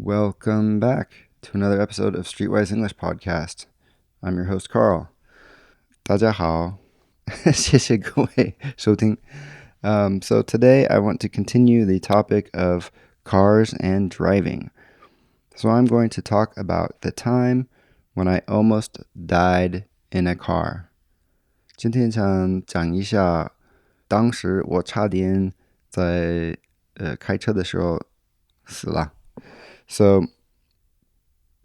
Welcome back to another episode of Streetwise English Podcast. I'm your host, Carl. 大家好，谢谢各位收听。So today I want to continue the topic of cars and driving. So I'm going to talk about the time when I almost died in a car. 今天想讲一下，当时我差点在开车的时候死了。So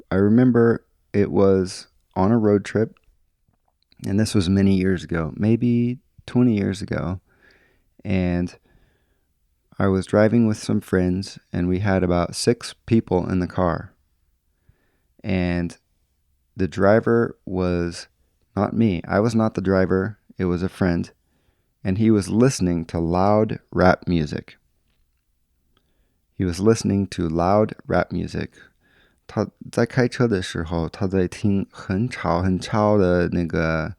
I remember it was on a road trip, and this was many years ago, maybe 20 years ago, and I was driving with some friends, and we had about 6 people in the car, and the driver was not me. I was not the driver. It was a friend, and he was listening to loud rap music. He was listening to loud rap music. 他在开车的时候，他在听很吵的那个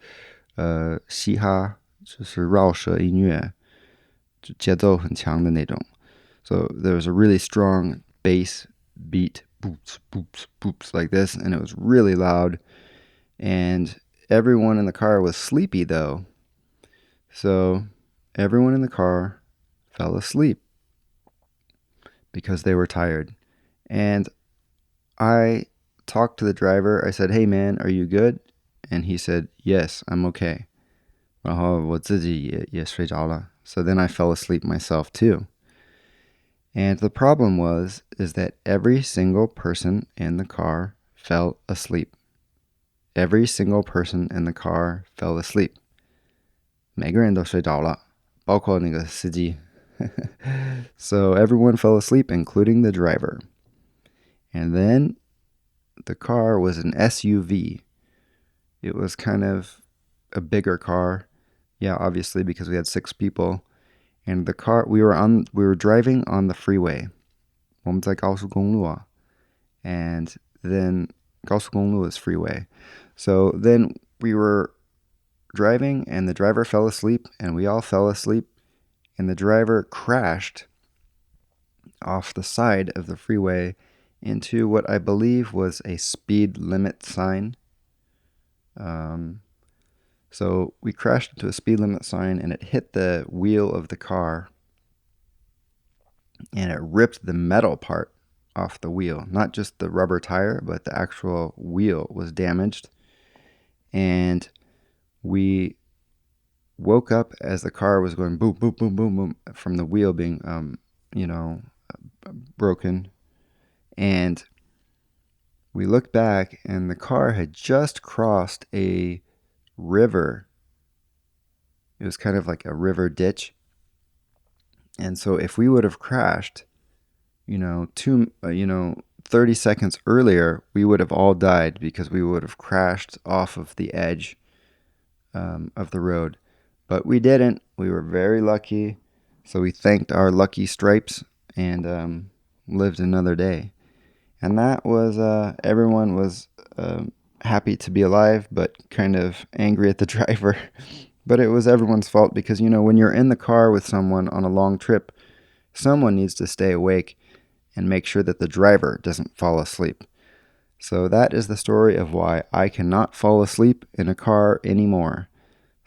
嘻哈，就是饶舌音乐，就节奏很强的那种。So there was a really strong bass beat, boops, boops, boops, like this, and it was really loud. And everyone in the car was sleepy though. So everyone in the car fell asleep because they were tired. And I talked to the driver. I said, "Hey man, are you good?" And he said, "Yes, I'm okay." 然后我自己也睡着了. So then I fell asleep myself too. And the problem is that every single person in the car fell asleep. Every single person in the car fell asleep. 每个人都睡着了，包括那个司机。So everyone fell asleep, including the driver. And then the car was an SUV. It was kind of a bigger car. Yeah, obviously because we had 6 people. And the car we were driving on the freeway. 我们在高速公路啊. And then 高速公路 is freeway. So then we were driving and the driver fell asleep and we all fell asleep. And the driver crashed off the side of the freeway into what I believe was a speed limit sign. So we crashed into a speed limit sign and it hit the wheel of the car and it ripped the metal part off the wheel. Not just the rubber tire, but the actual wheel was damaged. And we woke up as the car was going boom, boom, boom, boom, boom from the wheel being, broken. And we looked back and the car had just crossed a river. It was kind of like a river ditch. And so if we would have crashed, 30 seconds earlier, we would have all died because we would have crashed off of the edge of the road. But we didn't. We were very lucky. So we thanked our lucky stripes and lived another day. And that was, everyone was happy to be alive, but kind of angry at the driver. But it was everyone's fault because, when you're in the car with someone on a long trip, someone needs to stay awake and make sure that the driver doesn't fall asleep. So that is the story of why I cannot fall asleep in a car anymore.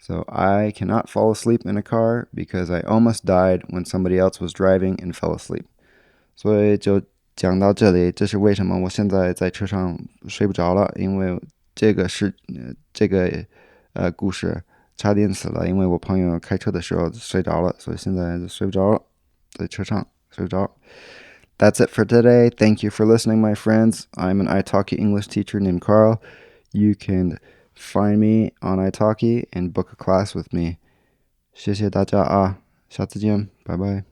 So I cannot fall asleep in a car because I almost died when somebody else was driving and fell asleep. 所以就讲到这里，这是为什么我现在在车上睡不着了，因为这个故事差点死了，因为我朋友开车的时候睡着了，所以现在睡不着了，在车上睡不着。That's it for today. Thank you for listening, my friends. I'm an italki English teacher named Carl. You can find me on italki and book a class with me. 谢谢大家啊，下次见，拜拜。